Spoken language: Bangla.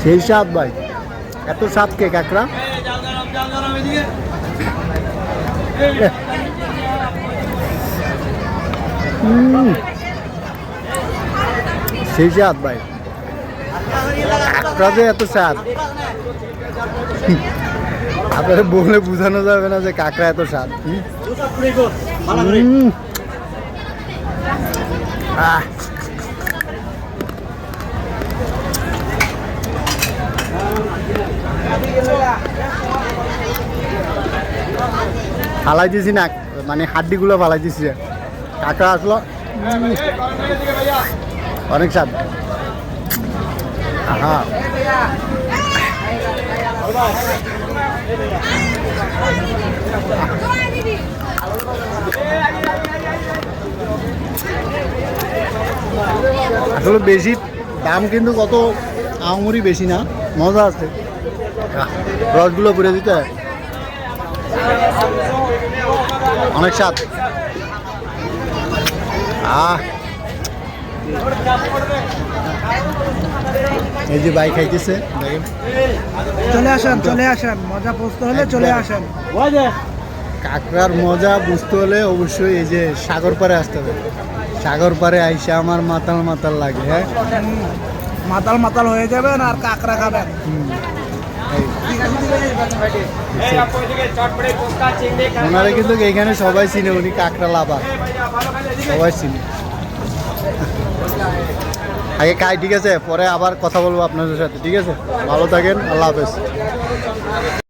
সেই স্বাদ ভাই, এত স্বাদ কে কাঁকড়া। সেই স্বাদ ভাই, কাঁকড়াতে এত স্বাদ আপনাদের বলে বোঝানো যাবে না যে কাঁকড়া এত স্বাদ। ফালাই দিয়েছি না, মানে হাড্ডিগুলো ফালাই দিয়েছি। কাঁকড়া আসলো অনেক স্বাদ। হ্যাঁ আসলে বেশি দাম, কিন্তু কত আমুরি বেশি না, মজা আছে। রসগুলো পুড়ে দিতে অনেক স্বাদ। এই যে বাইক খাইতেছে, চলে আসেন চলে আসেন, মজা বুঝতে হলে চলে আসেন। কাঁকড়ার মজা বুঝতে হলে অবশ্যই এই যে সাগর পাড়ে আসতে হবে। সাগর পাড়ে আইসা আমার মাতাল মাতাল লাগে। হ্যাঁ, মাতাল মাতাল হয়ে যাবেন আর কাঁকড়া খাবেন। ওনারা কিন্তু এখানে সবাই চিনে, উনি কাঁকড়া লাভা সবাই চিনে। আগে খাই, ঠিক আছে, পরে আবার কথা বলবো আপনাদের সাথে। ঠিক আছে, ভালো থাকেন, আল্লাহ হাফেজ।